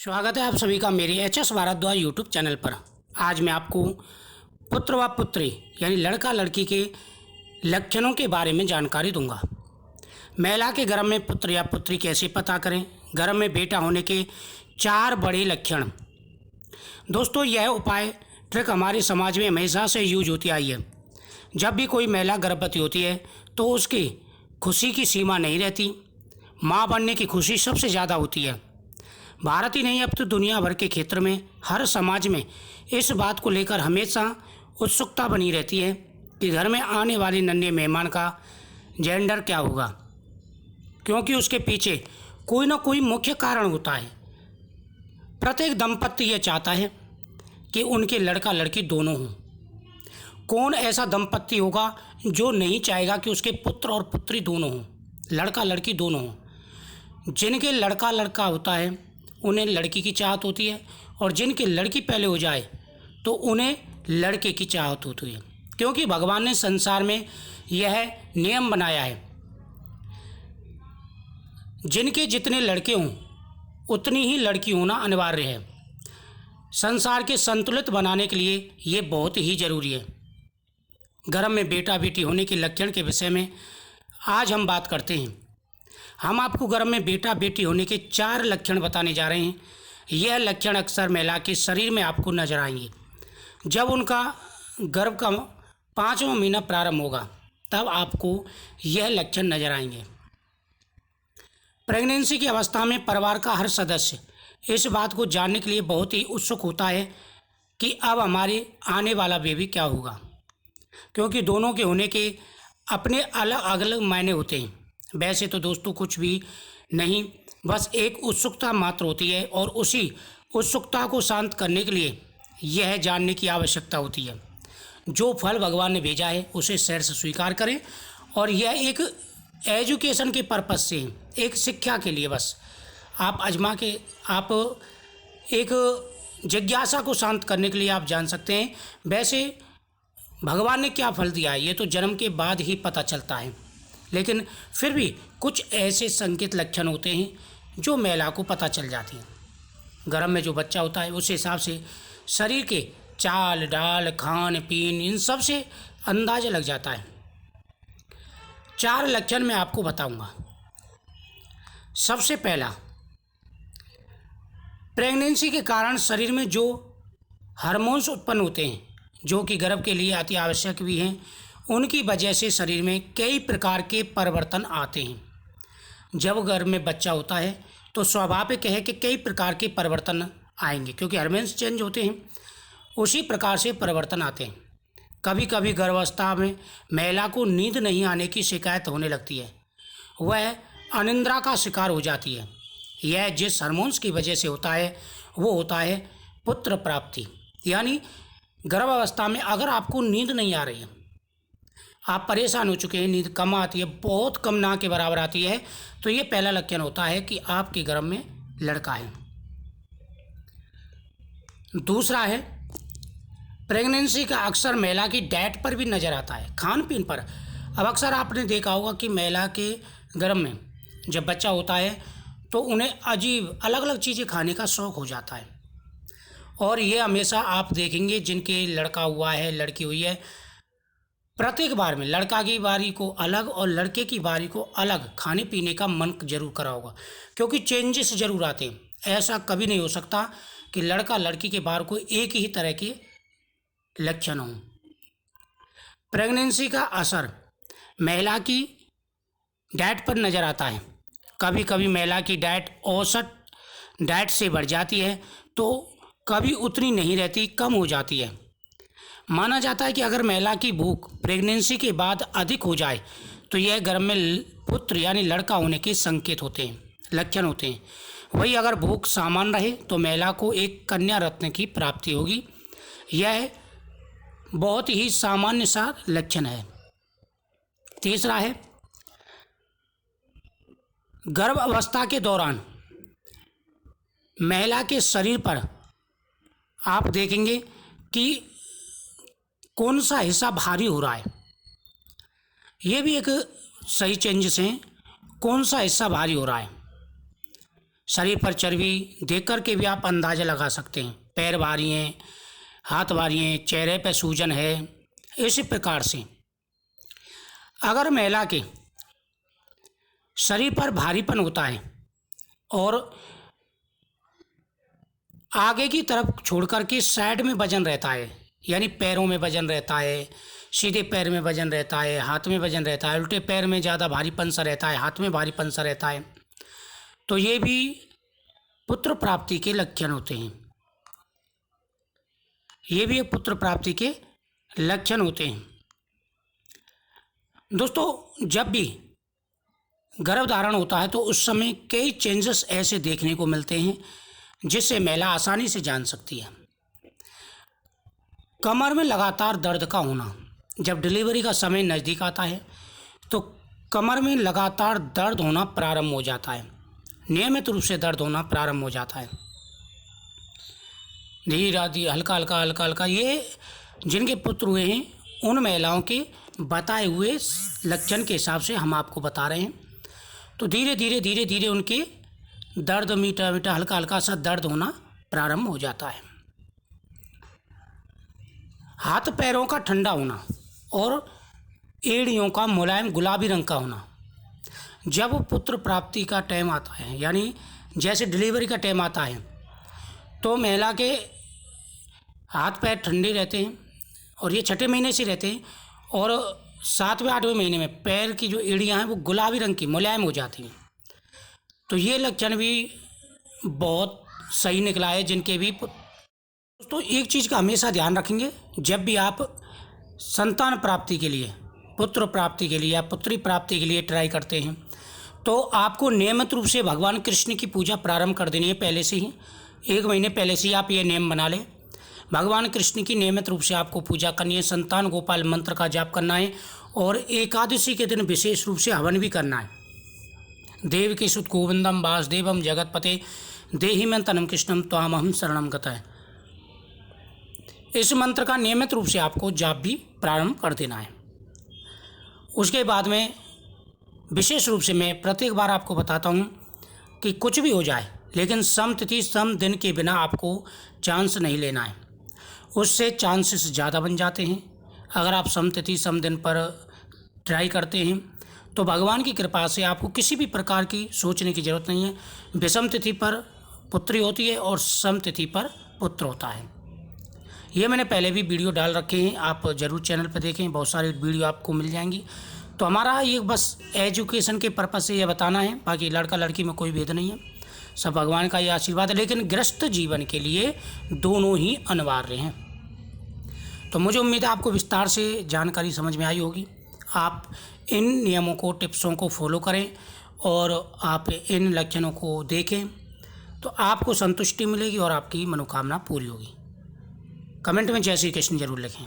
स्वागत है आप सभी का मेरे एच.एस. भारद्वाज यूट्यूब चैनल पर। आज मैं आपको पुत्र व पुत्री यानी लड़का लड़की के लक्षणों के बारे में जानकारी दूंगा। महिला के गर्भ में पुत्र या पुत्री कैसे पता करें, गर्भ में बेटा होने के 4 बड़े लक्षण। दोस्तों, यह उपाय ट्रिक हमारे समाज में हमेशा से यूज होती आई है। जब भी कोई महिला गर्भवती होती है तो उसकी खुशी की सीमा नहीं रहती। माँ बनने की खुशी सबसे ज़्यादा होती है। भारत ही नहीं, अब तो दुनिया भर के क्षेत्र में हर समाज में इस बात को लेकर हमेशा उत्सुकता बनी रहती है कि घर में आने वाले नन्हे मेहमान का जेंडर क्या होगा, क्योंकि उसके पीछे कोई ना कोई मुख्य कारण होता है। प्रत्येक दंपत्ति यह चाहता है कि उनके लड़का लड़की दोनों हों। कौन ऐसा दंपत्ति होगा जो नहीं चाहेगा कि उसके पुत्र और पुत्री दोनों हों, लड़का लड़की दोनों हों। जिनके लड़का लड़का होता है उन्हें लड़की की चाहत होती है, और जिनकी लड़की पहले हो जाए तो उन्हें लड़के की चाहत होती है, क्योंकि भगवान ने संसार में यह नियम बनाया है, जिनके जितने लड़के हों उतनी ही लड़की होना अनिवार्य है। संसार के संतुलित बनाने के लिए ये बहुत ही जरूरी है। गर्भ में बेटा बेटी होने के लक्षण के विषय में आज हम बात करते हैं। हम आपको गर्भ में बेटा बेटी होने के 4 लक्षण बताने जा रहे हैं। यह लक्षण अक्सर महिला के शरीर में आपको नजर आएंगे। जब उनका गर्भ का 5वां महीना प्रारंभ होगा तब आपको यह लक्षण नजर आएंगे। प्रेगनेंसी की अवस्था में परिवार का हर सदस्य इस बात को जानने के लिए बहुत ही उत्सुक होता है कि अब हमारे आने वाला बेबी क्या होगा, क्योंकि दोनों के होने के अपने अलग अलग मायने होते हैं। वैसे तो दोस्तों कुछ भी नहीं, बस एक उत्सुकता मात्र होती है, और उसी उत्सुकता को शांत करने के लिए यह जानने की आवश्यकता होती है। जो फल भगवान ने भेजा है उसे सैर से स्वीकार करें, और यह एक एजुकेशन के पर्पज़ से, एक शिक्षा के लिए बस आप आजमा के आप एक जिज्ञासा को शांत करने के लिए आप जान सकते हैं। वैसे भगवान ने क्या फल दिया है ये तो जन्म के बाद ही पता चलता है, लेकिन फिर भी कुछ ऐसे संकेत लक्षण होते हैं जो महिला को पता चल जाती हैं। गर्भ में जो बच्चा होता है उस हिसाब से शरीर के चाल डाल, खान पीन, इन सब से अंदाजा लग जाता है। 4 लक्षण मैं आपको बताऊंगा। सबसे पहला, प्रेगनेंसी के कारण शरीर में जो हार्मोन्स उत्पन्न होते हैं जो कि गर्भ के लिए अति आवश्यक भी हैं, उनकी वजह से शरीर में कई प्रकार के परिवर्तन आते हैं। जब गर्भ में बच्चा होता है तो स्वाभाविक है कि कई प्रकार के परिवर्तन आएंगे, क्योंकि हार्मोन्स चेंज होते हैं, उसी प्रकार से परिवर्तन आते हैं। कभी कभी गर्भावस्था में महिला को नींद नहीं आने की शिकायत होने लगती है, वह अनिद्रा का शिकार हो जाती है। यह जिस हार्मोन्स की वजह से होता है वो होता है पुत्र प्राप्ति। यानी गर्भावस्था में अगर आपको नींद नहीं आ रही है, आप परेशान हो चुके हैं, नींद कम आती है, बहुत कम, ना के बराबर आती है, तो ये पहला लक्षण होता है कि आपके गर्भ में लड़का है। दूसरा है, प्रेगनेंसी का अक्सर महिला की डाइट पर भी नज़र आता है, खान पीन पर। अब अक्सर आपने देखा होगा कि महिला के गर्भ में जब बच्चा होता है तो उन्हें अजीब अलग अलग चीज़ें खाने का शौक़ हो जाता है, और ये हमेशा आप देखेंगे जिनके लड़का हुआ है, लड़की हुई है, प्रत्येक बार में लड़का की बारी को अलग और लड़के की बारी को अलग खाने पीने का मन जरूर करा होगा, क्योंकि चेंजेस जरूर आते हैं। ऐसा कभी नहीं हो सकता कि लड़का लड़की के बार को एक ही तरह के लक्षण हों। प्रेगनेंसी का असर महिला की डाइट पर नज़र आता है। कभी कभी महिला की डाइट औसत डाइट से बढ़ जाती है तो कभी उतनी नहीं रहती, कम हो जाती है। माना जाता है कि अगर महिला की भूख प्रेगनेंसी के बाद अधिक हो जाए तो यह गर्भ में पुत्र यानी लड़का होने के संकेत होते हैं, लक्षण होते हैं। वही अगर भूख सामान्य रहे तो महिला को एक कन्या रत्न की प्राप्ति होगी। यह बहुत ही सामान्य सा लक्षण है। तीसरा है, गर्भ अवस्था के दौरान महिला के शरीर पर आप देखेंगे कि कौन सा हिस्सा भारी हो रहा है। ये भी एक सही चेंजेस हैं, कौन सा हिस्सा भारी हो रहा है। शरीर पर चर्बी देख कर के भी आप अंदाज़ा लगा सकते हैं। पैर भारी हैं, हाथ भारी हैं, चेहरे पर सूजन है, इसी प्रकार से अगर महिला के शरीर पर भारीपन होता है और आगे की तरफ छोड़ कर के साइड में वजन रहता है, यानी पैरों में वजन रहता है, सीधे पैर में वजन रहता है, हाथ में वजन रहता है, उल्टे पैर में ज़्यादा भारीपन सा रहता है, हाथ में भारीपन सा रहता है, तो ये भी पुत्र प्राप्ति के लक्षण होते हैं। ये भी एक पुत्र प्राप्ति के लक्षण होते हैं। दोस्तों, जब भी गर्भधारण होता है तो उस समय कई चेंजेस ऐसे देखने को मिलते हैं जिससे महिला आसानी से जान सकती है। कमर में लगातार दर्द का होना, जब डिलीवरी का समय नज़दीक आता है तो कमर में लगातार दर्द होना प्रारंभ हो जाता है, नियमित रूप से दर्द होना प्रारंभ हो जाता है, धीरे धीरे हल्का हल्का हल्का हल्का। ये जिनके पुत्र हुए हैं उन महिलाओं के बताए हुए लक्षण के हिसाब से हम आपको बता रहे हैं। तो धीरे धीरे उनके दर्द मीठा मीठा हल्का हल्का सा दर्द होना प्रारंभ हो जाता है। हाथ पैरों का ठंडा होना और एड़ियों का मुलायम गुलाबी रंग का होना। जब पुत्र प्राप्ति का टाइम आता है, यानी जैसे डिलीवरी का टाइम आता है, तो महिला के हाथ पैर ठंडे रहते हैं और ये छठे महीने से रहते हैं और 7वें 8वें महीने में पैर की जो एड़ियाँ हैं वो गुलाबी रंग की मुलायम हो जाती हैं। तो ये लक्षण भी बहुत सही निकला है जिनके भी। दोस्तों, एक चीज़ का हमेशा ध्यान रखेंगे, जब भी आप संतान प्राप्ति के लिए, पुत्र प्राप्ति के लिए या पुत्री प्राप्ति के लिए ट्राई करते हैं तो आपको नियमित रूप से भगवान कृष्ण की पूजा प्रारंभ कर देनी है। पहले से ही 1 महीने पहले से ही आप ये नियम बना लें। भगवान कृष्ण की नियमित रूप से आपको पूजा करनी है, संतान गोपाल मंत्र का जाप करना है और एकादशी के दिन विशेष रूप से हवन भी करना है। देवकी सुत गोविंदम वासुदेवम जगतपते देहि में तनम कृष्णम त्वामहं शरणम गतः। इस मंत्र का नियमित रूप से आपको जाप भी प्रारंभ कर देना है। उसके बाद में विशेष रूप से मैं प्रत्येक बार आपको बताता हूँ कि कुछ भी हो जाए लेकिन सम तिथि सम दिन के बिना आपको चांस नहीं लेना है, उससे चांसेस ज़्यादा बन जाते हैं। अगर आप सम तिथि सम दिन पर ट्राई करते हैं तो भगवान की कृपा से आपको किसी भी प्रकार की सोचने की ज़रूरत नहीं है। विषम तिथि पर पुत्री होती है और सम तिथि पर पुत्र होता है। ये मैंने पहले भी वीडियो डाल रखे हैं, आप ज़रूर चैनल पर देखें, बहुत सारी वीडियो आपको मिल जाएंगी। तो हमारा ये बस एजुकेशन के पर्पज़ से ये बताना है, बाकी लड़का लड़की में कोई भेद नहीं है, सब भगवान का ये आशीर्वाद है। लेकिन गृहस्थ जीवन के लिए दोनों ही अनिवार्य हैं। तो मुझे उम्मीद है आपको विस्तार से जानकारी समझ में आई होगी। आप इन नियमों को, टिप्सों को फॉलो करें और आप इन लक्षणों को देखें तो आपको संतुष्टि मिलेगी और आपकी मनोकामना पूरी होगी। कमेंट में जय श्री कृष्ण जरूर लिखें।